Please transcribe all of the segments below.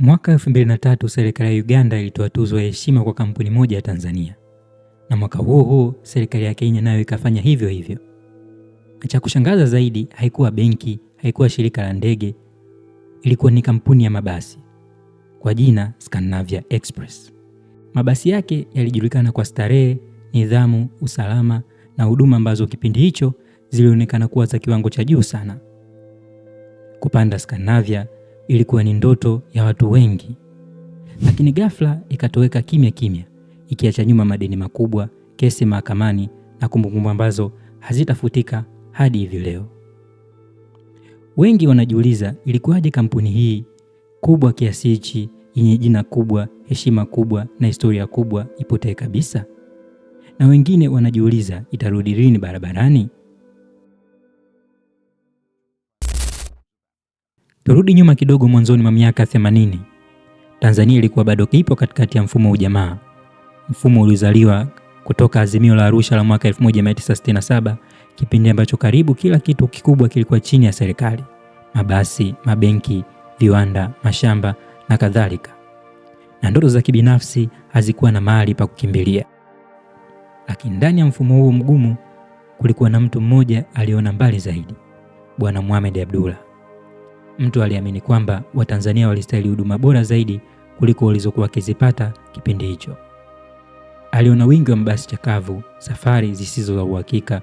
Mwaka 2003 serikali ya Uganda ilitoa tuzo ya heshima kwa kampuni moja ya Tanzania. Na mwaka huo huo serikali ya Kenya nayo ikafanya hivyo hivyo. Na cha kushangaza zaidi, haikuwa benki, haikuwa shirika la ndege, ilikuwa ni kampuni ya mabasi kwa jina Scandinavia Express. Mabasi yake yalijulikana kwa starehe, nidhamu, usalama na huduma ambazo kipindi hicho zilionekana kuwa za kiwango cha juu sana. Kupanda Scandinavia ilikuwa ni ndoto ya watu wengi. Lakini ghafla ikatoweka kimya kimya, ikiacha nyuma madeni makubwa, kesi mahakamani na kumbukumbu ambazo hazitafutika hadi hivi leo. Wengi wanajiuliza ilikuwaje kampuni hii kubwa kiasi hichi, yenye jina kubwa, heshima kubwa na historia kubwa ipotee kabisa? Na wengine wanajiuliza itarudi lini barabarani? Turudi nyuma kidogo, mwanzoni mwa miaka 80. Tanzania ilikuwa bado ipo katikati ya mfumo wa ujamaa. Mfumo uliozaliwa kutoka Azimio la Arusha la mwaka 1967, kipindi ambacho karibu kila kitu kikubwa kilikuwa chini ya serikali: mabasi, mabenki, viwanda, mashamba na kadhalika. Na ndoto za kibinafsi hazikuwa na mahali pa kukimbilia. Lakini ndani ya mfumo huo mgumu kulikuwa na mtu mmoja aliona mbali zaidi, Bwana Mohamed Abdullah. Mtu aliamini kwamba Watanzania walistahili huduma bora zaidi kuliko walizokuwa wakizipata kipindi hicho. Aliona wingi wa mabasi chakavu, safari zisizo za uhakika,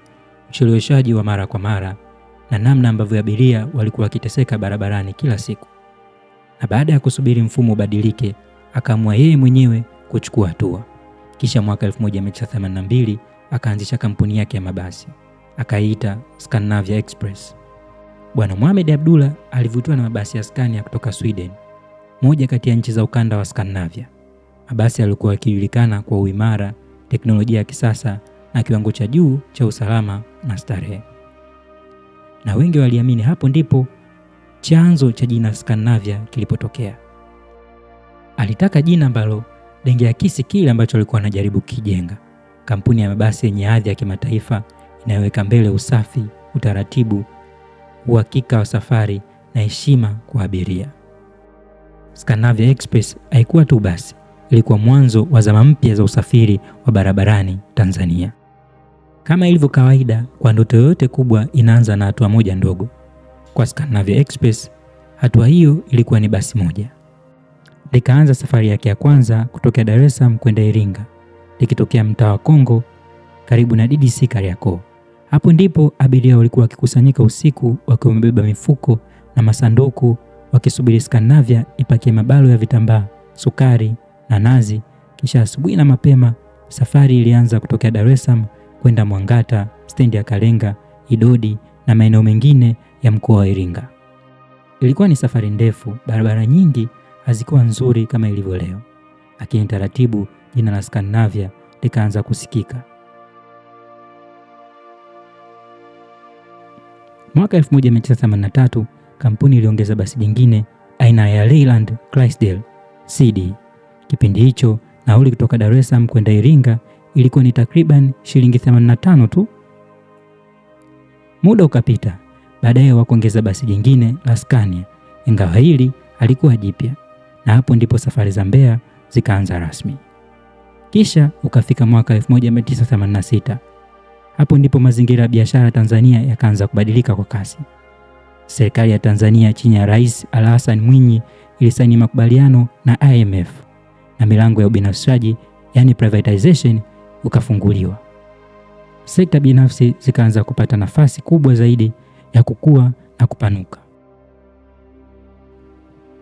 ucheleweshaji wa mara kwa mara na namna ambavyo abiria walikuwa wakiteseka barabarani kila siku. Na baada ya kusubiri mfumo ubadilike, akaamua yeye mwenyewe kuchukua hatua. Kisha mwaka 1982 akaanzisha kampuni yake ya mabasi, akaiita Scandinavia Express. Bwana Mohamed Abdullah alivutiwa na mabasi ya Scania kutoka Sweden, moja kati ya nchi za ukanda wa Scandinavia. Mabasi yalikuwa yakijulikana kwa uimara, teknolojia ya kisasa na kiwango cha juu cha usalama na starehe. Na wengi waliamini hapo ndipo chanzo cha jina Scandinavia kilipotokea. Alitaka jina ambalo lingeakisi kile ambacho alikuwa anajaribu kukijenga: kampuni ya mabasi yenye hadhi ya kimataifa inayoweka mbele usafi, utaratibu, uhakika wa safari na heshima kwa abiria. Scandinavia Express haikuwa tu basi, ilikuwa mwanzo wa zama mpya za usafiri wa barabarani Tanzania. Kama ilivyo kawaida kwa ndoto yoyote kubwa, inaanza na hatua moja ndogo. Kwa Scandinavia Express, hatua hiyo ilikuwa ni basi moja. Likaanza safari yake ya kwanza kutoka Dar es Salaam kwenda Iringa, likitokea mtaa wa Kongo karibu na DDC Kariakoo. Hapo ndipo abiria walikuwa wakikusanyika usiku wakiwa wamebeba mifuko na masanduku, wakisubiri Scandinavia ipakie mabalo ya vitambaa, sukari na nazi. Kisha asubuhi na mapema safari ilianza kutoka Dar es Salaam kwenda Mwangata, stendi ya Kalenga, Idodi na maeneo mengine ya mkoa wa Iringa. Ilikuwa ni safari ndefu, barabara nyingi hazikuwa nzuri kama ilivyo leo, lakini taratibu jina la Scandinavia likaanza kusikika. Mwaka 1983 kampuni iliongeza basi jingine aina ya Leyland Clydesdale CD. Kipindi hicho nauli kutoka Dar es Salaam kwenda Iringa ilikuwa ni takriban shilingi 85 tu. Muda ukapita, baadaye wakaongeza basi jingine la Scania, ingawa hili halikuwa jipya, na hapo ndipo safari za Mbeya zikaanza rasmi. Kisha ukafika mwaka 1986. Hapo ndipo mazingira ya biashara Tanzania yakaanza kubadilika kwa kasi. Serikali ya Tanzania chini ya Rais Al-Hassan Mwinyi ilisaini makubaliano na IMF na milango ya ubinafsishaji, yani privatization, ukafunguliwa. Sekta binafsi zikaanza kupata nafasi kubwa zaidi ya kukua na kupanuka.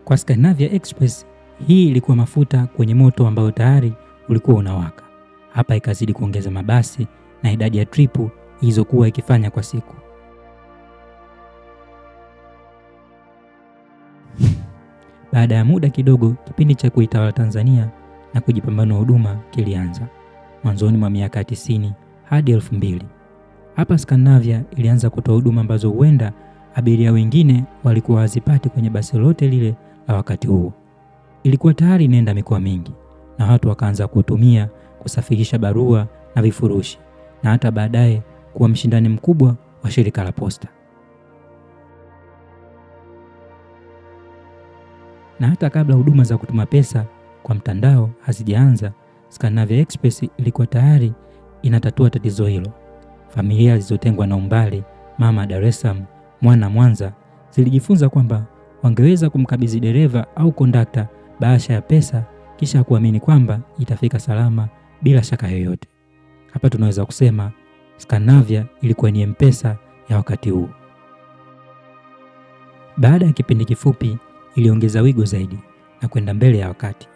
Kwa Scandinavia Express, hii ilikuwa mafuta kwenye moto ambao tayari ulikuwa unawaka. Hapa ikazidi kuongeza mabasi na idadi ya tripu ilizokuwa ikifanya kwa siku. Baada ya muda kidogo, kipindi cha kuitawala Tanzania na kujipambanua huduma kilianza. Mwanzoni mwa miaka 90 hadi 2000. Hapa Scandinavia ilianza kutoa huduma ambazo huenda abiria wengine walikuwa wazipati kwenye basi lote lile la wakati huo. Ilikuwa tayari inaenda mikoa mingi na watu wakaanza kutumia kusafirisha barua na vifurushi, na hata baadaye kuwa mshindani mkubwa wa shirika la posta. Na hata kabla huduma za kutuma pesa kwa mtandao hazijaanza, Scandinavia Express ilikuwa tayari inatatua tatizo hilo. Familia zilizotengwa na umbali, mama Dar es Salaam, mwana Mwanza, zilijifunza kwamba wangeweza kumkabidhi dereva au kondakta bahasha ya pesa kisha kuamini kwamba itafika salama bila shaka yoyote. Hapa tunaweza kusema Scandinavia ilikuwa ni M-Pesa ya wakati huu. Baada ya kipindi kifupi iliongeza wigo zaidi na kwenda mbele ya wakati.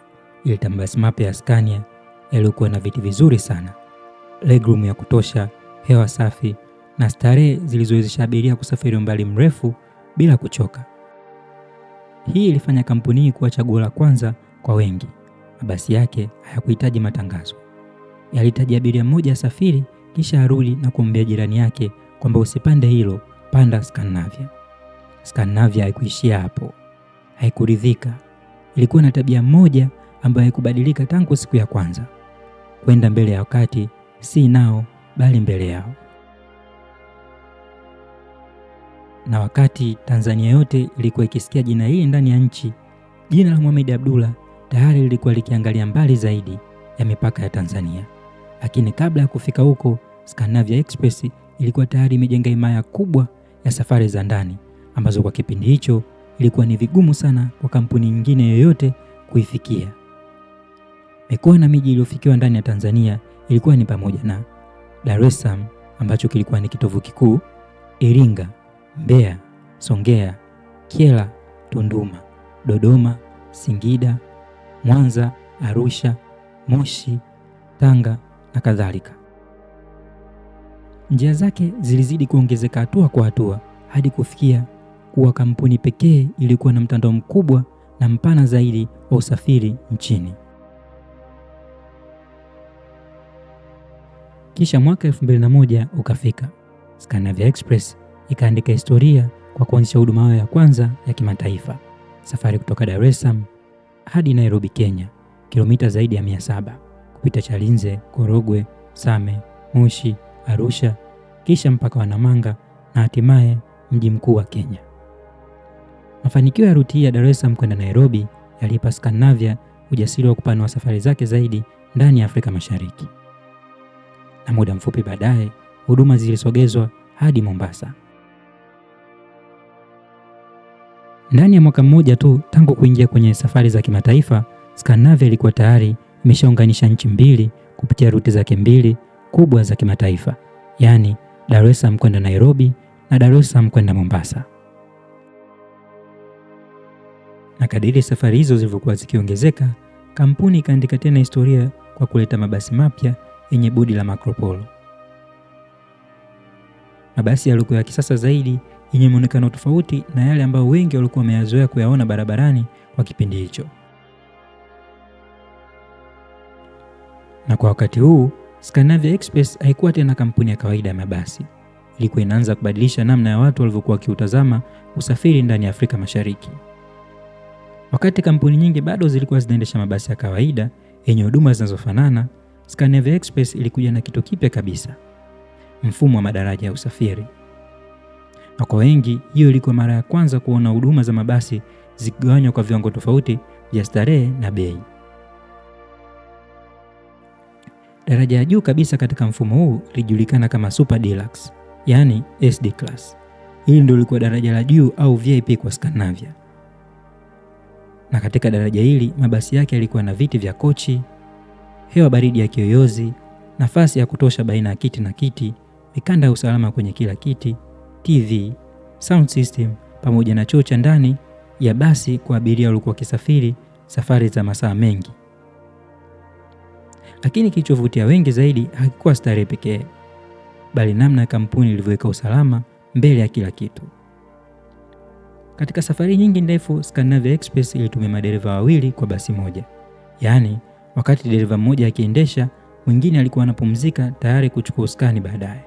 Ileta mabasi mapya ya Scania yaliyokuwa na viti vizuri sana, legroom ya kutosha, hewa safi na starehe zilizowezesha abiria kusafiri umbali mrefu bila kuchoka. Hii ilifanya kampuni hii kuwa chaguo la kwanza kwa wengi. Mabasi yake hayakuhitaji matangazo. Yalihitaji abiria mmoja asafiri kisha arudi na kumwambia jirani yake kwamba usipande hilo, panda Scandinavia. Scandinavia haikuishia hapo. Haikuridhika. Ilikuwa na tabia moja ambayo haikubadilika tangu siku ya kwanza: kwenda mbele ya wakati, si nao bali mbele yao. Na wakati Tanzania yote ilikuwa ikisikia jina hili ndani ya nchi, jina la Mohamed Abdullah tayari lilikuwa likiangalia mbali zaidi ya mipaka ya Tanzania. Lakini kabla ya kufika huko, Scandinavia Express ilikuwa tayari imejenga himaya kubwa ya safari za ndani ambazo kwa kipindi hicho ilikuwa ni vigumu sana kwa kampuni nyingine yoyote kuifikia. Mikoa na miji iliyofikiwa ndani ya Tanzania ilikuwa ni pamoja na Dar es Salaam ambacho kilikuwa ni kitovu kikuu, Iringa, Mbeya, Songea, Kyela, Tunduma, Dodoma, Singida, Mwanza, Arusha, Moshi, Tanga na kadhalika. Njia zake zilizidi kuongezeka hatua kwa hatua hadi kufikia kuwa kampuni pekee ilikuwa na mtandao mkubwa na mpana zaidi wa usafiri nchini. Kisha mwaka 2001 ukafika. Scandinavia Express ikaandika historia kwa kuanzisha huduma yao ya kwanza ya kimataifa, safari kutoka Dar es Salaam hadi Nairobi, Kenya, kilomita zaidi ya 700, kupita Chalinze, Korogwe, Same, Moshi, Arusha, kisha mpaka wa Namanga na hatimaye mji mkuu wa Kenya. Mafanikio ya ruti ya Dar es Salaam kwenda Nairobi yalipa Scandinavia ujasiri wa kupanua safari zake zaidi ndani ya Afrika Mashariki. Na muda mfupi baadaye, huduma zilisogezwa hadi Mombasa. Ndani ya mwaka mmoja tu tangu kuingia kwenye safari za kimataifa, Scandinavia ilikuwa tayari imeshaunganisha nchi mbili kupitia ruti zake mbili kubwa za kimataifa, yaani Dar es Salaam kwenda Nairobi na Dar es Salaam kwenda Mombasa. Na kadiri safari hizo zilivyokuwa zikiongezeka, kampuni ikaandika tena historia kwa kuleta mabasi mapya yenye bodi la Marco Polo. Mabasi yalikuwa ya kisasa zaidi, yenye muonekano tofauti na yale ambayo wengi walikuwa wameyazoea kuyaona barabarani kwa kipindi hicho. Na kwa wakati huu, Scandinavia Express haikuwa tena kampuni ya kawaida ya mabasi. Ilikuwa inaanza kubadilisha namna ya watu walivyokuwa wakiutazama usafiri ndani ya Afrika Mashariki. Wakati kampuni nyingi bado zilikuwa zinaendesha mabasi ya kawaida yenye huduma zinazofanana, Scandinavia Express ilikuja na kitu kipya kabisa: mfumo wa madaraja ya usafiri. Na kwa wengi, hiyo ilikuwa mara ya kwanza kuona huduma za mabasi zikigawanywa kwa viwango tofauti vya starehe na bei. Daraja ya juu kabisa katika mfumo huu lilijulikana kama Super Deluxe, yani SD Class. Hili ndio lilikuwa daraja la juu au VIP kwa Scandinavia. Na katika daraja hili mabasi yake yalikuwa na viti vya kochi, hewa baridi ya kiyoyozi, nafasi ya kutosha baina ya kiti na kiti, mikanda ya usalama kwenye kila kiti, TV, sound system pamoja na choo cha ndani ya basi kwa abiria waliokuwa wakisafiri safari za masaa mengi. Lakini kilichovutia wengi zaidi hakikuwa starehe pekee, bali namna kampuni ilivyoweka usalama mbele ya kila kitu. Katika safari nyingi ndefu, Scandinavia Express ilitumia madereva wawili kwa basi moja. Yaani, wakati dereva mmoja akiendesha, mwingine alikuwa anapumzika tayari kuchukua usukani baadaye.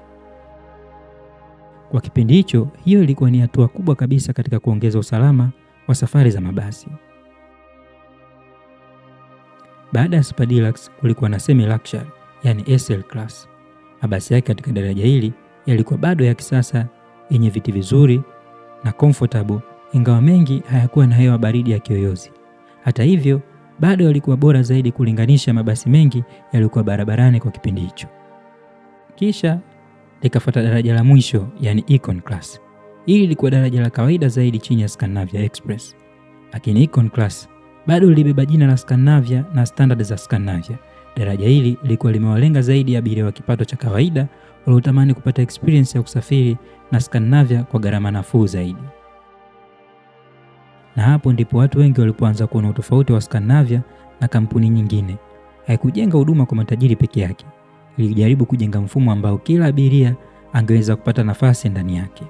Kwa kipindi hicho, hiyo ilikuwa ni hatua kubwa kabisa katika kuongeza usalama wa safari za mabasi. Baada ya Super Deluxe kulikuwa na Semi Luxury, yani SL Class. Mabasi yake katika daraja hili yalikuwa bado ya kisasa, yenye viti vizuri na comfortable, ingawa mengi hayakuwa na hewa baridi ya kiyoyozi, Hata hivyo, bado yalikuwa bora zaidi kulinganisha mabasi mengi yaliyokuwa barabarani kwa kipindi hicho. Kisha likafuata daraja la mwisho, yani Econ Class. Hili lilikuwa daraja la kawaida zaidi chini ya Scandinavia Express. Lakini Econ Class bado lilibeba jina la Scandinavia na standard za Scandinavia. Daraja hili lilikuwa limewalenga zaidi abiria wa kipato cha kawaida waliotamani kupata experience ya kusafiri na Scandinavia kwa gharama nafuu zaidi. Na hapo ndipo watu wengi walipoanza kuona utofauti wa Scandinavia na kampuni nyingine. Haikujenga huduma kwa matajiri peke yake, ilijaribu kujenga mfumo ambao kila abiria angeweza kupata nafasi ndani yake.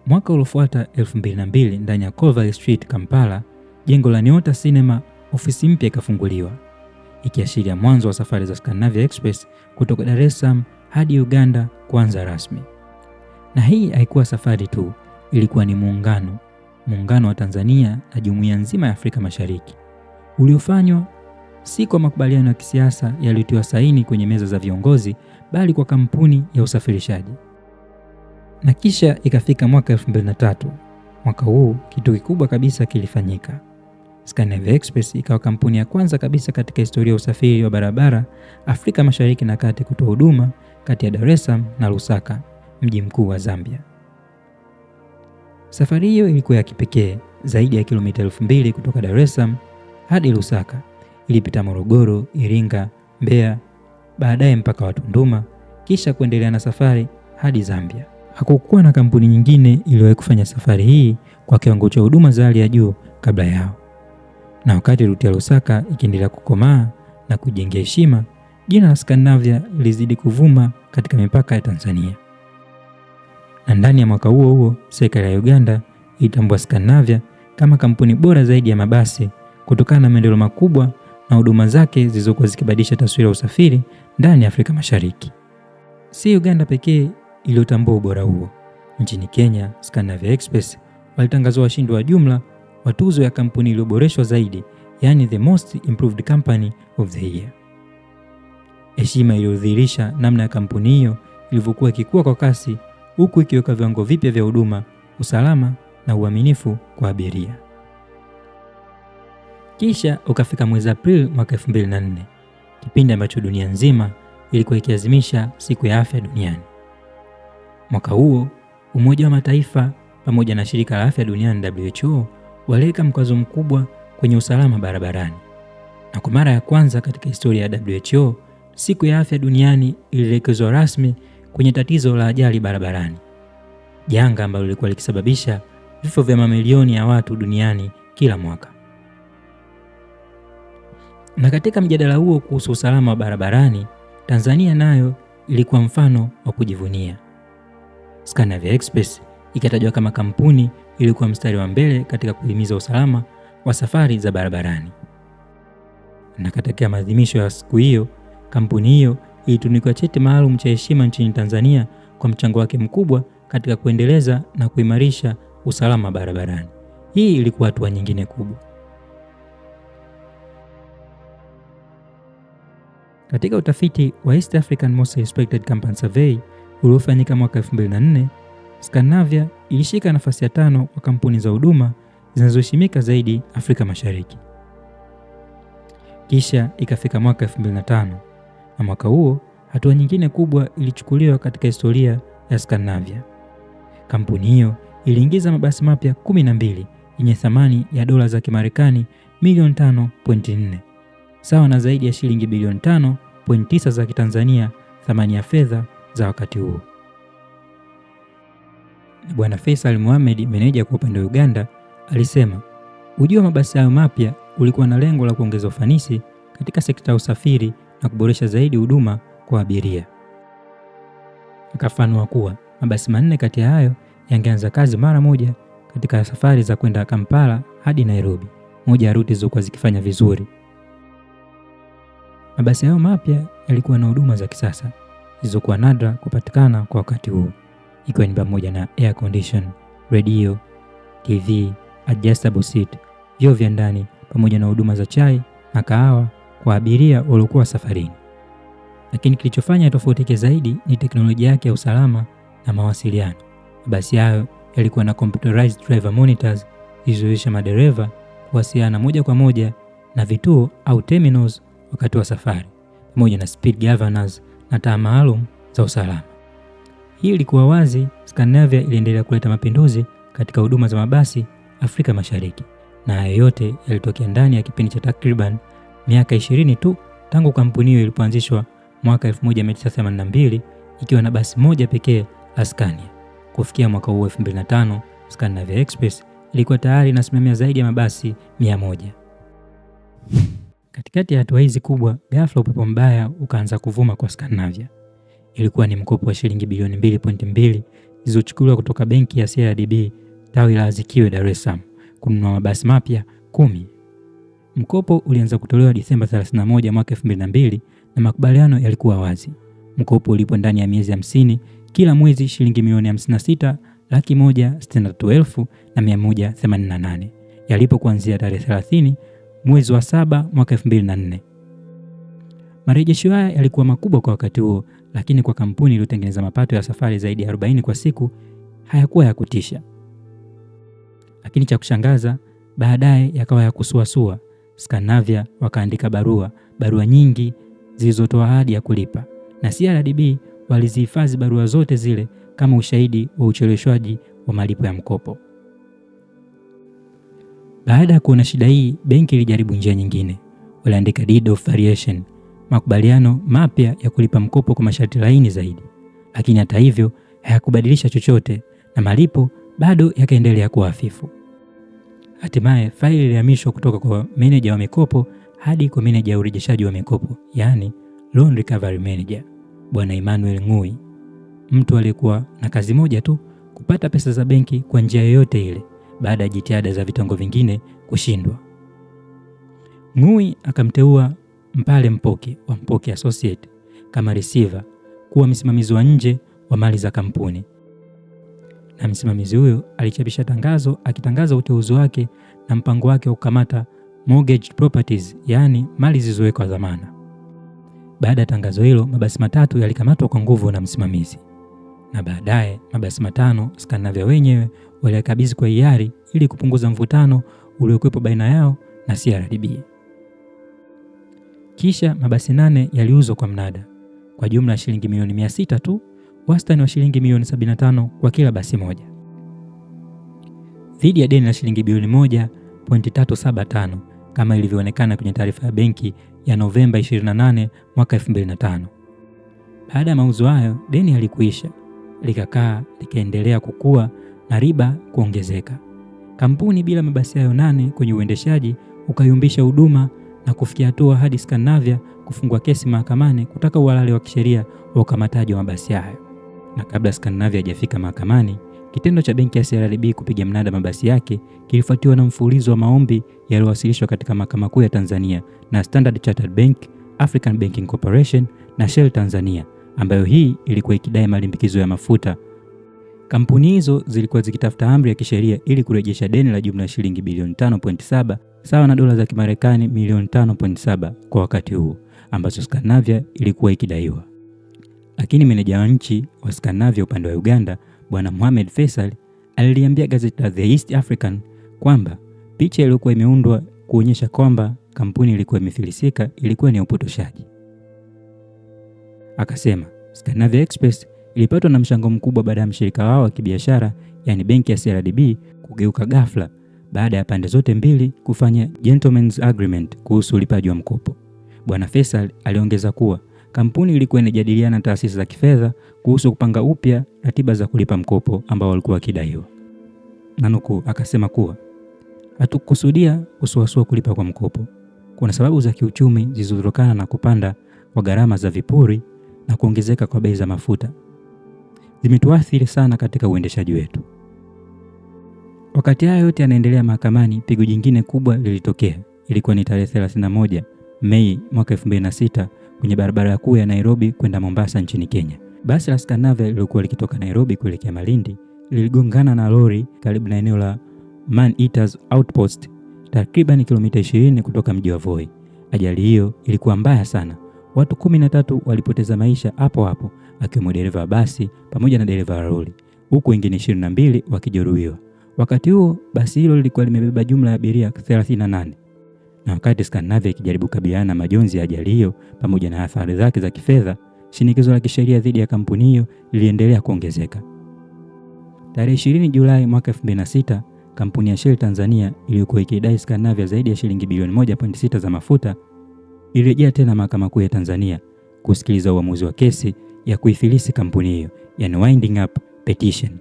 Mwaka uliofuata 2002, ndani ya Colville Street, Kampala, jengo la Nyota Cinema ofisi mpya ikafunguliwa, ikiashiria mwanzo wa safari za Scandinavia Express kutoka Dar es Salaam hadi Uganda kuanza rasmi. Na hii haikuwa safari tu, ilikuwa ni muungano wa Tanzania na jumuiya nzima ya Afrika Mashariki, uliofanywa si kwa makubaliano ya kisiasa yaliyotiwa saini kwenye meza za viongozi, bali kwa kampuni ya usafirishaji. Na kisha ikafika mwaka 2003. Mwaka huu kitu kikubwa kabisa kilifanyika. Scandinavia Express ikawa kampuni ya kwanza kabisa katika historia ya usafiri wa barabara Afrika Mashariki na Kati kutoa huduma kati ya Dar es Salaam na Lusaka, mji mkuu wa Zambia. Safari hiyo ilikuwa ya kipekee, zaidi ya kilomita 2000 kutoka Dar es Salaam hadi Lusaka. Ilipita Morogoro, Iringa, Mbeya, baadaye mpaka wa Tunduma, kisha kuendelea na safari hadi Zambia. Hakukuwa na kampuni nyingine iliyowahi kufanya safari hii kwa kiwango cha huduma za hali ya juu kabla yao. Na wakati ruti ya Lusaka ikiendelea kukomaa na kujenga heshima, jina la Scandinavia lilizidi kuvuma katika mipaka ya Tanzania. Na ndani ya mwaka huo huo, serikali ya Uganda ilitambua Scandinavia kama kampuni bora zaidi ya mabasi kutokana na maendeleo makubwa na huduma zake zilizokuwa zikibadilisha taswira ya usafiri ndani ya Afrika Mashariki. Si Uganda pekee iliyotambua ubora huo. Nchini Kenya, Scandinavia Express walitangazwa washindi wa jumla wa tuzo ya kampuni iliyoboreshwa zaidi, yani the most improved company of the year. Heshima iliyodhihirisha namna ya kampuni hiyo ilivyokuwa ikikua kwa kasi, huku ikiweka viwango vipya vya huduma, usalama na uaminifu kwa abiria. Kisha ukafika mwezi Aprili mwaka 2004, kipindi ambacho dunia nzima ilikuwa ikiadhimisha siku ya afya duniani. Mwaka huo, Umoja wa Mataifa pamoja na shirika la afya duniani WHO waliweka mkazo mkubwa kwenye usalama barabarani. Na kwa mara ya kwanza katika historia ya WHO, siku ya afya duniani ilielekezwa rasmi kwenye tatizo la ajali barabarani, janga ambalo lilikuwa likisababisha vifo vya mamilioni ya watu duniani kila mwaka. Na katika mjadala huo kuhusu usalama wa barabarani, Tanzania nayo ilikuwa mfano wa kujivunia. Scandinavia Express ikatajwa kama kampuni ilikuwa mstari wa mbele katika kuhimiza usalama wa safari za barabarani. Na katika maadhimisho ya siku hiyo, kampuni hiyo ilitunukiwa cheti maalum cha heshima nchini Tanzania kwa mchango wake mkubwa katika kuendeleza na kuimarisha usalama barabarani. Hii ilikuwa hatua nyingine kubwa. Katika utafiti wa East African Most Respected Company Survey uliofanyika mwaka 2004, Scandinavia ilishika nafasi ya 5 kwa kampuni za huduma zinazoheshimika zaidi Afrika Mashariki. Kisha ikafika mwaka 2005, na mwaka huo hatua nyingine kubwa ilichukuliwa katika historia ya Scandinavia. Kampuni hiyo iliingiza mabasi mapya 12 yenye thamani ya dola za Kimarekani milioni 5.4, sawa na zaidi ya shilingi bilioni 5.9 za Kitanzania, thamani ya fedha za wakati huo. Bwana Faisal Mohamed, meneja kwa upande wa Uganda, alisema ujio wa mabasi hayo mapya ulikuwa na lengo la kuongeza ufanisi katika sekta ya usafiri na kuboresha zaidi huduma kwa abiria. Akafanua kuwa mabasi 4 kati ya hayo yangeanza kazi mara moja katika safari za kwenda Kampala hadi Nairobi, moja ya ruti zilizokuwa zikifanya vizuri. Mabasi hayo mapya yalikuwa na huduma za kisasa zilizokuwa nadra kupatikana kwa wakati huo, ikiwa ni pamoja na air condition, radio, TV, adjustable seat, vyoo vya ndani pamoja na huduma za chai na kahawa kwa abiria waliokuwa safarini. Lakini kilichofanya tofautike zaidi ni teknolojia yake ya usalama na mawasiliano. Mabasi hayo yalikuwa na computerized driver monitors zilizowezesha madereva kuwasiliana moja kwa moja na vituo au terminals wakati wa safari, pamoja na speed governors na taa maalum za usalama. Hii ilikuwa wazi, Scandinavia iliendelea kuleta mapinduzi katika huduma za mabasi Afrika Mashariki, na haya yote yalitokea ndani ya kipindi cha takriban miaka 20 tu tangu kampuni hiyo ilipoanzishwa mwaka 1982 ikiwa na basi moja pekee la Scania. Kufikia mwaka huu 2005, Scandinavia Express ilikuwa tayari inasimamia zaidi ya mabasi 100. Katikati ya hatua hizi kubwa, ghafla upepo mbaya ukaanza kuvuma kwa Scandinavia. Ilikuwa ni mkopo wa shilingi bilioni 2.2 zilizochukuliwa kutoka benki ya CRDB tawi la Azikiwe, Dar es Salaam kununua mabasi mapya 10. Mkopo ulianza kutolewa Disemba 31 mwaka 2002 na makubaliano yalikuwa wazi. Mkopo ulipo ndani ya miezi 50, kila mwezi shilingi milioni 56,163,188 yalipo kuanzia tarehe 30 mwezi wa 7 mwaka 2004. Marejesho haya yalikuwa makubwa kwa wakati huo, lakini kwa kampuni iliyotengeneza mapato ya safari zaidi ya 40 kwa siku hayakuwa ya kutisha. Lakini cha kushangaza, baadaye yakawa ya kusuasua. Scandinavia wakaandika barua nyingi zilizotoa ahadi ya kulipa, na CRDB walizihifadhi barua zote zile kama ushahidi wa ucheleweshwaji wa malipo ya mkopo. Baada ya kuona shida hii, benki ilijaribu njia nyingine. Waliandika deed of variation, makubaliano mapya ya kulipa mkopo kwa masharti laini zaidi. Lakini hata hivyo hayakubadilisha chochote na malipo bado yakaendelea kuwa hafifu. Hatimaye faili ilihamishwa kutoka kwa meneja wa mikopo hadi kwa meneja wa urejeshaji wa mikopo, yani loan recovery manager, Bwana Emmanuel Ngui. Mtu aliyekuwa na kazi moja tu, kupata pesa za benki kwa njia yoyote ile, baada ya jitihada za vitengo vingine kushindwa. Ngui akamteua Mpale Mpoki wa Mpoki Associate kama receiver, kuwa msimamizi wa nje wa mali za kampuni. Na msimamizi huyo alichapisha tangazo akitangaza uteuzi wake na mpango wake wa kukamata mortgaged properties, yani mali zilizowekwa dhamana. Baada ya tangazo hilo, mabasi 3 yalikamatwa kwa nguvu na msimamizi. Na baadaye mabasi 5 Scandinavia wenyewe waliyakabidhi kwa hiari ili kupunguza mvutano uliokuwepo baina yao na CRDB. Kisha mabasi 8 yaliuzwa kwa mnada kwa jumla ya shilingi milioni 600 tu, wastani wa shilingi milioni 75 kwa kila basi moja, dhidi ya deni la shilingi bilioni 1.375 kama ilivyoonekana kwenye taarifa ya benki ya Novemba 28 mwaka 2005. Baada ya mauzo hayo, deni halikuisha, likakaa likaendelea kukua na riba kuongezeka. Kampuni bila mabasi hayo 8 kwenye uendeshaji ukayumbisha huduma na kufikia hatua hadi Scandinavia kufungua kesi mahakamani kutaka uhalali wa kisheria wa ukamataji wa mabasi hayo. Na kabla Scandinavia hajafika mahakamani, kitendo cha benki ya CRDB kupiga mnada mabasi yake kilifuatiwa na mfululizo wa maombi yaliyowasilishwa katika Mahakama Kuu ya Tanzania na Standard Chartered Bank, African Banking Corporation na Shell Tanzania, ambayo hii ilikuwa ikidai malimbikizo ya mafuta. Kampuni hizo zilikuwa zikitafuta amri ya kisheria ili kurejesha deni la jumla ya shilingi bilioni 5.7 sawa na dola za Kimarekani milioni 5.7 kwa wakati huo, ambazo Scandinavia ilikuwa ikidaiwa. Lakini meneja wa nchi wa Scandinavia upande wa Uganda, Bwana Mohamed Faisal, aliliambia gazeti la The East African kwamba picha iliyokuwa imeundwa kuonyesha kwamba kampuni ilikuwa imefilisika ilikuwa ni upotoshaji. Akasema Scandinavia Express ilipatwa na mshango mkubwa baada ya mshirika wao wa kibiashara, yani benki ya CRDB, kugeuka ghafla baada ya pande zote mbili kufanya gentleman's agreement kuhusu ulipaji wa mkopo. Bwana Faisal aliongeza kuwa kampuni ilikuwa inajadiliana na taasisi za kifedha kuhusu kupanga upya ratiba za kulipa mkopo ambao walikuwa wakidaiwa. Nanuku akasema kuwa hatukusudia kusuasua kulipa kwa mkopo. Kuna sababu za kiuchumi zilizotokana na kupanda kwa gharama za vipuri na kuongezeka kwa bei za mafuta. Zimetuathiri sana katika uendeshaji wetu. Wakati haya yote yanaendelea mahakamani, pigo jingine kubwa lilitokea. Ilikuwa ni tarehe 31 Mei mwaka 2006 kwenye barabara kuu ya Nairobi kwenda Mombasa nchini Kenya. Basi la Scandinavia lilikuwa likitoka Nairobi kuelekea Malindi liligongana na lori karibu na eneo la Man Eaters Outpost, takriban kilomita 20 kutoka mji wa Voi. Ajali hiyo ilikuwa mbaya sana. Watu 13 walipoteza maisha hapo hapo, akiwemo dereva wa basi pamoja na dereva wa lori. huku wengine 22 wakijeruhiwa. Wakati huo basi hilo lilikuwa limebeba jumla ya abiria 38. Na wakati Scandinavia ikijaribu kukabiliana na majonzi ya ajali hiyo pamoja na athari zake za kifedha, shinikizo la kisheria dhidi ya kampuni hiyo liliendelea kuongezeka. Tarehe 20 Julai mwaka 2006, kampuni ya Shell Tanzania iliyokuwa ikidai Scandinavia zaidi ya shilingi bilioni 1.6 za mafuta ilirejea tena Mahakama Kuu ya Tanzania kusikiliza uamuzi wa kesi ya kuifilisi kampuni hiyo, yani winding up petition.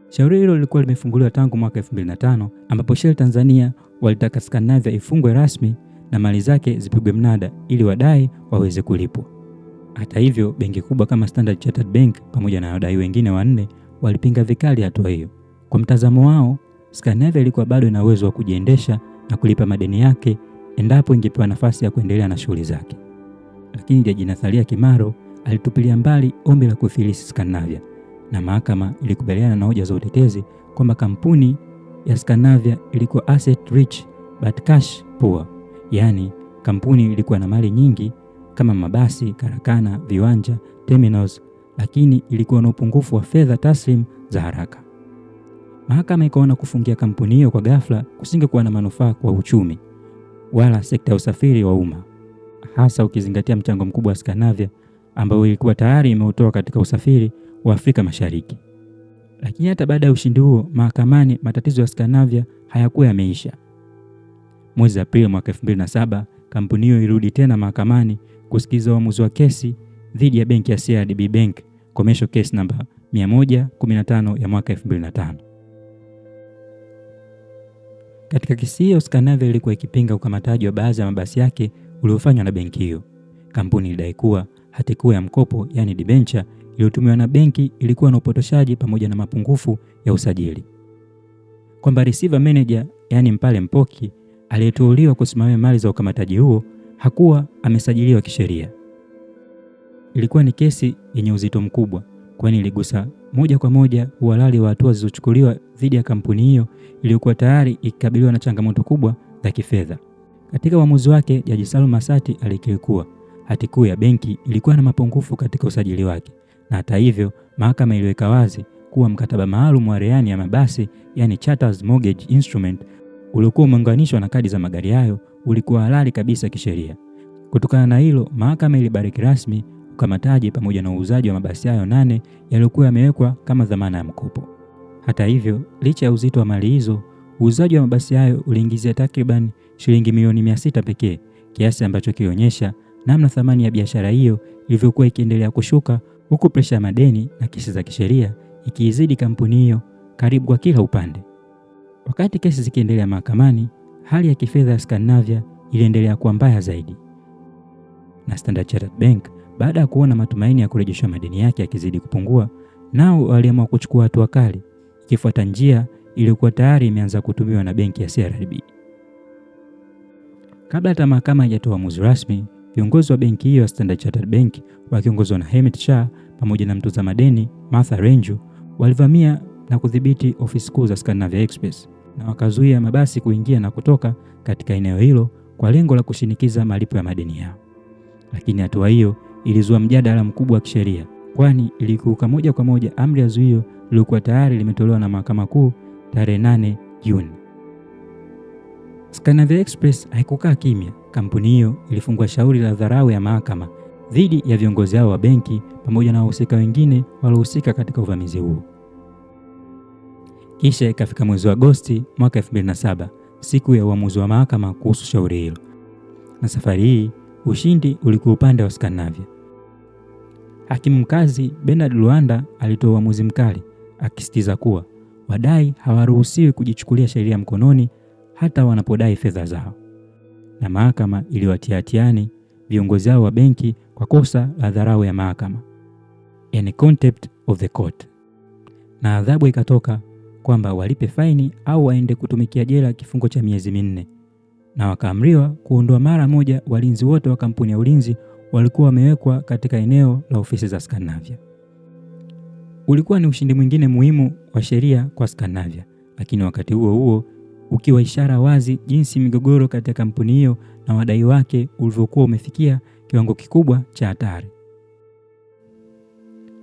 Shauri hilo lilikuwa limefunguliwa tangu mwaka 2005 ambapo Shell Tanzania walitaka Scandinavia ifungwe rasmi na mali zake zipigwe mnada ili wadai waweze kulipwa. Hata hivyo, benki kubwa kama Standard Chartered Bank pamoja na wadai wengine 4 walipinga vikali hatua hiyo. Kwa mtazamo wao, Scandinavia ilikuwa bado ina uwezo wa kujiendesha na kulipa madeni yake endapo ingepewa nafasi ya kuendelea na shughuli zake. Lakini Jaji Nathalia Kimaro alitupilia mbali ombi la kufilisi Scandinavia, na mahakama ilikubaliana na hoja za utetezi kwamba kampuni ya Scandinavia ilikuwa asset rich but cash poor, yaani kampuni ilikuwa na mali nyingi kama mabasi, karakana, viwanja, terminals, lakini ilikuwa na upungufu wa fedha taslim za haraka. Mahakama ikaona kufungia kampuni hiyo kwa ghafla kusingekuwa na manufaa kwa uchumi wala sekta ya usafiri wa umma, hasa ukizingatia mchango mkubwa wa Scandinavia ambao ilikuwa tayari imeutoa katika usafiri wa Afrika Mashariki. Lakini hata baada ya ushindi huo mahakamani, matatizo ya Scandinavia hayakuwa yameisha. Mwezi Aprili mwaka 2007, kampuni hiyo ilirudi tena mahakamani kusikiliza uamuzi wa kesi dhidi ya benki ya CRDB Bank, commercial case number 115 ya mwaka 2005. Katika kesi hiyo, Scandinavia ilikuwa ikipinga ukamataji wa baadhi ya mabasi yake uliofanywa na benki hiyo. Kampuni ilidai kuwa hati kuu ya mkopo, yani debenture, iliyotumiwa na benki ilikuwa na upotoshaji pamoja na mapungufu ya usajili. Kwamba receiver manager, yani Mpale Mpoki, aliyeteuliwa kusimamia mali za ukamataji huo hakuwa amesajiliwa kisheria. Ilikuwa ni kesi yenye uzito mkubwa, kwani iligusa moja kwa moja uhalali wa hatua zilizochukuliwa dhidi ya kampuni hiyo iliyokuwa tayari ikikabiliwa na changamoto kubwa za kifedha. Katika uamuzi wake, Jaji Salum Masati alikiri kuwa hati kuu ya benki ilikuwa na mapungufu katika usajili wake, na hata hivyo mahakama iliweka wazi kuwa mkataba maalum wa rehani ya mabasi, yani Charters Mortgage Instrument, uliokuwa umeunganishwa na kadi za magari hayo ulikuwa halali kabisa kisheria. Kutokana na hilo, mahakama ilibariki rasmi ukamataji pamoja na uuzaji wa mabasi hayo 8 yaliyokuwa yamewekwa kama dhamana ya mkopo. Hata hivyo, licha ya uzito wa mali hizo, uuzaji wa mabasi hayo uliingizia takriban shilingi milioni 600 pekee, kiasi ambacho kilionyesha namna thamani ya biashara hiyo ilivyokuwa ikiendelea kushuka, huku presha ya madeni na kesi za kisheria ikiizidi kampuni hiyo karibu kwa kila upande. Wakati kesi zikiendelea mahakamani, hali ya kifedha ya Scandinavia iliendelea kuwa mbaya zaidi. Na Standard Chartered Bank, baada ya kuona matumaini ya kurejeshwa madeni yake yakizidi kupungua, nao waliamua kuchukua hatua kali, ikifuata njia iliyokuwa tayari imeanza kutumiwa na benki ya CRDB. Kabla hata mahakama haijatoa uamuzi rasmi, viongozi wa benki hiyo ya Standard Chartered Bank wakiongozwa na Hemant Shah pamoja na mtunza madeni Martha Renju walivamia na kudhibiti ofisi kuu za Scandinavia Express na wakazuia mabasi kuingia na kutoka katika eneo hilo kwa lengo la kushinikiza malipo ya madeni yao. Lakini hatua hiyo ilizua mjadala mkubwa wa kisheria, kwani ilikiuka moja kwa moja amri ya zuio lililokuwa tayari limetolewa na Mahakama Kuu tarehe 8 Juni. Scandinavia Express haikukaa kimya. Kampuni hiyo ilifungua shauri la dharau ya mahakama dhidi ya viongozi hao wa benki pamoja na wahusika wengine waliohusika katika uvamizi huo. Kisha ikafika mwezi wa Agosti mwaka 2007, siku ya uamuzi wa mahakama kuhusu shauri hilo. Na safari hii ushindi ulikuwa upande wa Scandinavia. Hakimu mkazi Bernard Luanda alitoa uamuzi mkali, akisisitiza kuwa wadai hawaruhusiwi kujichukulia sheria mkononi hata wanapodai fedha zao. Na mahakama iliwatia hatiani viongozi hao wa benki kwa kosa la dharau ya mahakama, yani contempt of the court. Na adhabu ikatoka kwamba walipe faini au waende kutumikia jela kifungo cha miezi 4, na wakaamriwa kuondoa mara moja walinzi wote wa kampuni ya ulinzi walikuwa wamewekwa katika eneo la ofisi za Scandinavia. Ulikuwa ni ushindi mwingine muhimu wa sheria kwa Scandinavia, lakini wakati huo huo ukiwa ishara wazi jinsi migogoro kati ya kampuni hiyo na wadai wake ulivyokuwa umefikia kiwango kikubwa cha hatari.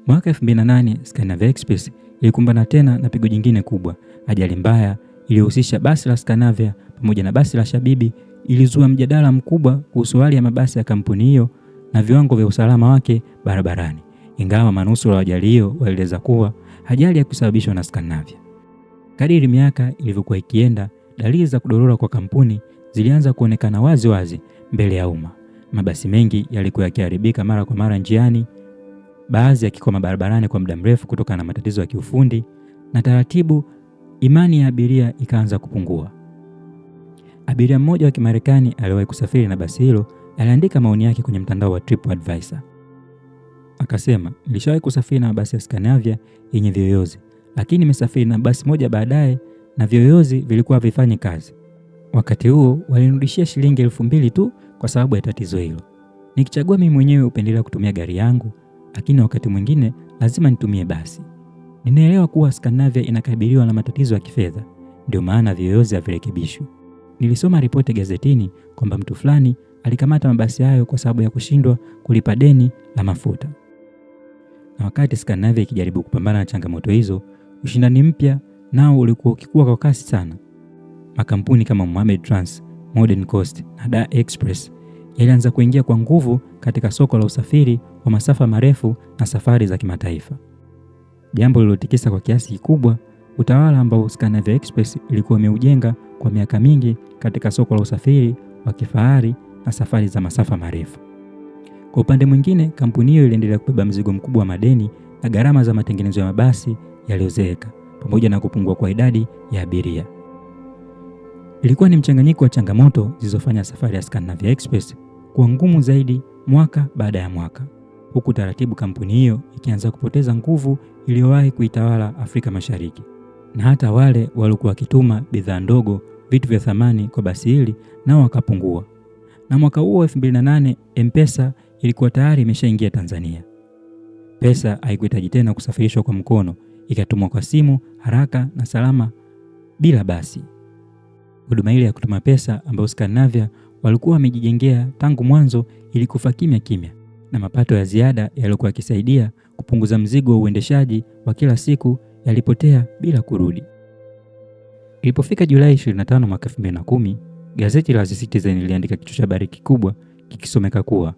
Mwaka 2008, Scandinavia Express ilikumbana tena na pigo jingine kubwa. Ajali mbaya iliyohusisha basi la Scandinavia pamoja na basi la Shabibi ilizua mjadala mkubwa kuhusu hali ya mabasi ya kampuni hiyo na viwango vya usalama wake barabarani. Ingawa manusura wa ajali hiyo walieleza kuwa ajali hakusababishwa na Scandinavia. Kadiri miaka ilivyokuwa ikienda, dalili za kudorora kwa kampuni zilianza kuonekana wazi wazi mbele ya umma. Mabasi mengi yalikuwa yakiharibika mara kwa mara njiani, baadhi yakikoma barabarani kwa muda mrefu kutokana na matatizo ya kiufundi, na taratibu imani ya abiria ikaanza kupungua. Abiria mmoja wa Kimarekani aliyewahi kusafiri na basi hilo aliandika maoni yake kwenye mtandao wa TripAdvisor. Akasema, nilishawahi kusafiri na basi ya Scandinavia yenye viyoyozi, lakini nimesafiri na basi moja baadaye na viyoyozi vilikuwa havifanyi kazi. Wakati huo walinirudishia shilingi 2,000 tu kwa sababu ya tatizo hilo. Nikichagua mimi mwenyewe upendelea kutumia gari yangu, lakini wakati mwingine lazima nitumie basi. Ninaelewa kuwa Scandinavia inakabiliwa na matatizo ya kifedha, ndio maana viyoyozi havirekebishwi. Nilisoma ripoti gazetini kwamba mtu fulani alikamata mabasi hayo kwa sababu ya kushindwa kulipa deni la mafuta. Na wakati Scandinavia ikijaribu kupambana na changamoto hizo, ushindani mpya nao ulikuwa ukikua kwa kasi sana. Makampuni kama Mohammed Trans, Modern Coast na Dar Express yalianza kuingia kwa nguvu katika soko la usafiri wa masafa marefu na safari za kimataifa. Jambo lililotikisa kwa kiasi kikubwa utawala ambao Scandinavia Express ilikuwa imeujenga kwa miaka mingi katika soko la usafiri wa kifahari na safari za masafa marefu. Kwa upande mwingine, kampuni hiyo iliendelea kubeba mzigo mkubwa wa madeni na gharama za matengenezo ya mabasi yaliyozeeka pamoja na kupungua kwa idadi ya abiria. Ilikuwa ni mchanganyiko wa changamoto zilizofanya safari ya Scandinavia Express kuwa ngumu zaidi mwaka baada ya mwaka, huku taratibu kampuni hiyo ikianza kupoteza nguvu iliyowahi kuitawala Afrika Mashariki. Na hata wale waliokuwa wakituma bidhaa ndogo, vitu vya thamani kwa basi hili nao wakapungua. Na mwaka huo 2008 M-Pesa ilikuwa tayari imeshaingia Tanzania. Pesa haikuhitaji tena kusafirishwa kwa mkono, ikatumwa kwa simu haraka na salama bila basi. Huduma ile ya kutuma pesa ambayo Scandinavia walikuwa wamejijengea tangu mwanzo ilikufa kimya kimya, na mapato ya ziada yalikuwa yakisaidia kupunguza mzigo wa uendeshaji wa kila siku yalipotea bila kurudi. Ilipofika Julai 25 mwaka 2010, gazeti la The Citizen liliandika kichwa cha habari kikubwa kikisomeka kuwa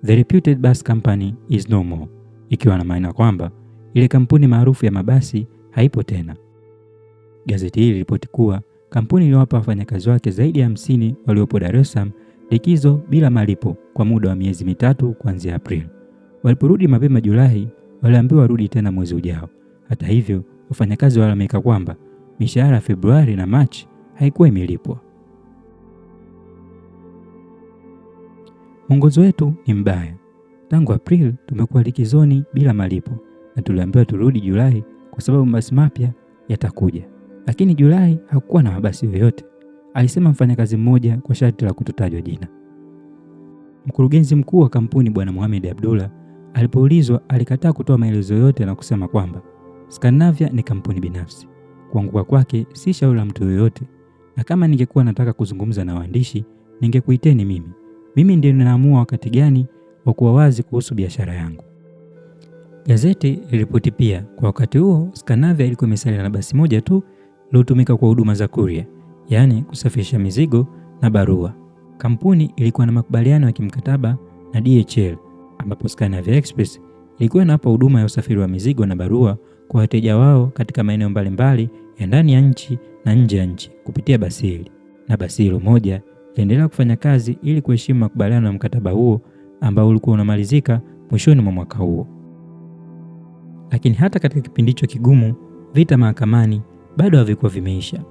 The reputed bus company is no more, ikiwa na maana kwamba ile kampuni maarufu ya mabasi haipo tena. Gazeti hili liliripoti kuwa kampuni iliwapa wafanyakazi wake zaidi ya 50 waliopo Dar es Salaam likizo bila malipo kwa muda wa miezi 3 kuanzia Aprili. Waliporudi mapema Julai, waliambiwa warudi tena mwezi ujao. Hata hivyo, wafanyakazi walalamika kwamba mishahara ya Februari na Machi haikuwa imelipwa. Mwongozo wetu ni mbaya. Tangu Aprili tumekuwa likizoni bila malipo na tuliambiwa turudi Julai kwa sababu mabasi mapya yatakuja. Lakini Julai hakukuwa na mabasi yoyote, alisema mfanyakazi mmoja kwa sharti la kutotajwa jina. Mkurugenzi mkuu wa kampuni Bwana Mohamed Abdullah alipoulizwa alikataa kutoa maelezo yote na kusema kwamba Scandinavia ni kampuni binafsi. Kuanguka kwake si shauri la mtu yoyote, na kama ningekuwa nataka kuzungumza na waandishi ningekuiteni mimi. Mimi ndiye ninaamua wakati gani wa kuwa wazi kuhusu biashara yangu. Gazeti liliripoti pia kwa wakati huo Scandinavia ilikuwa imesalia na basi moja tu lilotumika kwa huduma za courier, yaani kusafirisha mizigo na barua. Kampuni ilikuwa na makubaliano ya kimkataba na DHL ambapo Scandinavia Express ilikuwa inapa huduma ya usafiri wa mizigo na barua kwa wateja wao katika maeneo mbalimbali ya ndani ya nchi na nje ya nchi kupitia basi hili. Na basi hilo moja liendelea kufanya kazi ili kuheshimu makubaliano ya mkataba huo ambao ulikuwa unamalizika mwishoni mwa mwaka huo. Lakini hata katika kipindi hicho kigumu, vita mahakamani bado havikuwa vimeisha.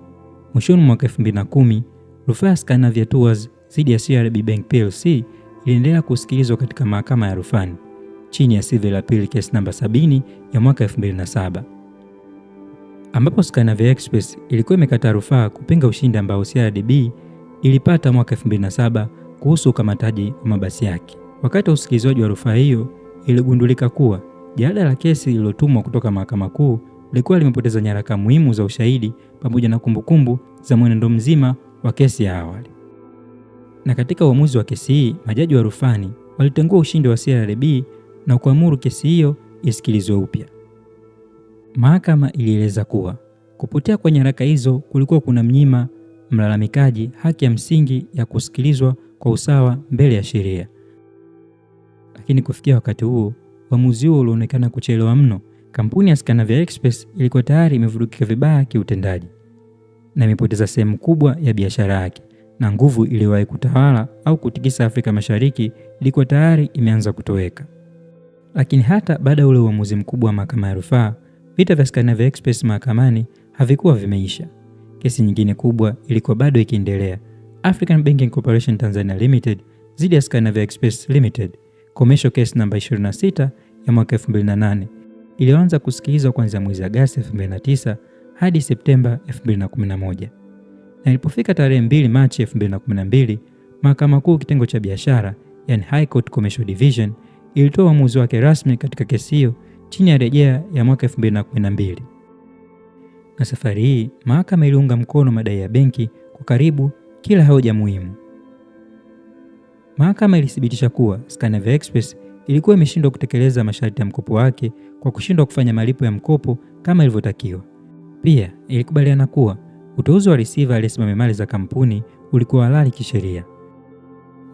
Mwishoni mwa 2010, rufaa ya Scandinavia Tours dhidi ya CRB Bank PLC iliendelea kusikilizwa katika mahakama ya rufani chini ya Civil Appeal Case namba 70 ya mwaka 2007, ambapo Scandinavia Express ilikuwa imekataa rufaa kupinga ushindi ambao CRDB ilipata mwaka 2007 kuhusu ukamataji wa mabasi yake. Wakati wa usikilizwaji wa rufaa hiyo, iligundulika kuwa jalada la kesi lililotumwa kutoka mahakama kuu lilikuwa limepoteza nyaraka muhimu za ushahidi pamoja na kumbukumbu za mwenendo mzima wa kesi ya awali. Na katika uamuzi wa kesi hii, majaji wa rufani walitengua ushindi wa CRDB na kuamuru kesi hiyo isikilizwe upya. Mahakama ilieleza kuwa kupotea kwa nyaraka hizo kulikuwa kuna mnyima mlalamikaji haki ya msingi ya kusikilizwa kwa usawa mbele ya sheria. Lakini kufikia wakati huo, uamuzi huo ulionekana kuchelewa mno. Kampuni ya Scandinavia Express ilikuwa tayari imevurugika vibaya kiutendaji na imepoteza sehemu kubwa ya biashara yake, na nguvu iliyowahi kutawala au kutikisa Afrika Mashariki ilikuwa tayari imeanza kutoweka. Lakini hata baada ya ule uamuzi mkubwa wa mahakama ya rufaa, vita vya Scandinavia Express mahakamani havikuwa vimeisha. Kesi nyingine kubwa ilikuwa bado ikiendelea. African Banking Corporation Tanzania Limited dhidi ya Scandinavia Express Limited, commercial case namba 26 ya mwaka 2008, ilianza kusikilizwa kuanzia mwezi Agosti 2009 hadi Septemba 2011. Na ilipofika tarehe 2 Machi 2012, Mahakama Kuu kitengo cha biashara, yani High Court Commercial Division, ilitoa uamuzi wake rasmi katika kesi hiyo chini ya rejea ya mwaka 2012. Na safari hii mahakama iliunga mkono madai ya benki kwa karibu kila hoja muhimu. Mahakama ilithibitisha kuwa Scandinavia Express ilikuwa imeshindwa kutekeleza masharti ya mkopo wake kwa kushindwa kufanya malipo ya mkopo kama ilivyotakiwa. Pia ilikubaliana kuwa uteuzi wa receiver aliyesimamia mali za kampuni ulikuwa halali kisheria.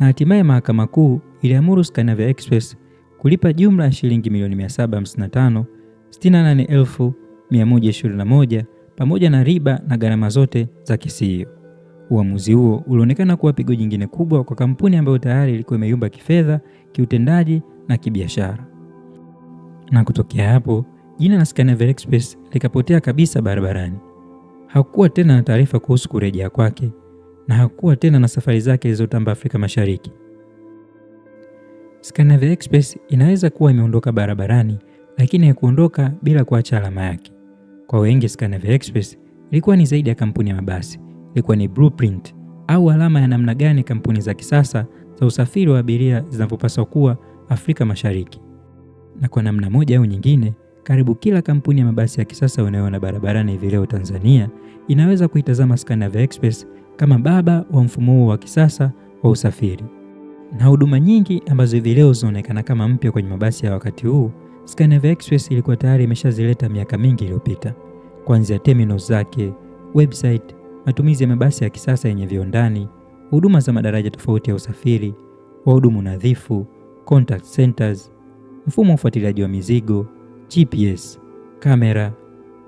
Na hatimaye Mahakama Kuu iliamuru Scandinavia Express kulipa jumla ya shilingi milioni 755,68,121 pamoja na riba na gharama zote za kesi hiyo. Uamuzi huo ulionekana kuwa pigo jingine kubwa kwa kampuni ambayo tayari ilikuwa imeyumba kifedha, kiutendaji na kibiashara. Na kutokea hapo, jina la Scandinavia Express likapotea kabisa barabarani. Hakukuwa tena na taarifa kuhusu kurejea kwake, na hakukuwa tena na safari zake zilizotamba Afrika Mashariki. Scandinavia Express inaweza kuwa imeondoka barabarani, lakini haikuondoka bila kuacha alama yake. Kwa wengi, Scandinavia Express ilikuwa ni zaidi ya kampuni ya mabasi. Ilikuwa ni blueprint au alama ya namna gani kampuni za kisasa za usafiri wa abiria zinavyopaswa kuwa Afrika Mashariki. Na kwa namna moja au nyingine, karibu kila kampuni ya mabasi ya kisasa unayoona barabarani hivi leo Tanzania inaweza kuitazama Scandinavia Express kama baba wa mfumo huo wa kisasa wa usafiri. Na huduma nyingi ambazo hivi leo zinaonekana kama mpya kwenye mabasi ya wakati huu, Scandinavia Express ilikuwa tayari imeshazileta miaka mingi iliyopita. Kuanzia terminals zake, website, matumizi ya mabasi ya kisasa yenye vioo ndani, huduma za madaraja tofauti ya usafiri, wahudumu nadhifu, contact centers, mfumo wa ufuatiliaji wa mizigo, GPS, kamera,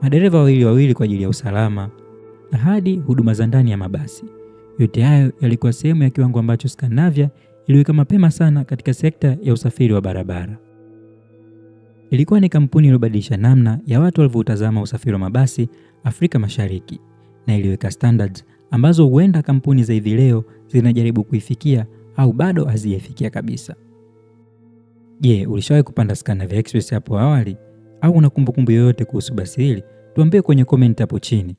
madereva wawili kwa ajili ya usalama, na hadi huduma za ndani ya mabasi. Yote hayo yalikuwa sehemu ya kiwango ambacho Scandinavia iliweka mapema sana katika sekta ya usafiri wa barabara. Ilikuwa ni kampuni iliyobadilisha namna ya watu walivyotazama usafiri wa mabasi Afrika Mashariki, na iliweka standards ambazo huenda kampuni za hivi leo zinajaribu kuifikia au bado hazijafikia kabisa. Je, ulishawahi kupanda Scandinavia Express hapo awali? Au una kumbukumbu yoyote kuhusu basi hili? Tuambie kwenye comment hapo chini.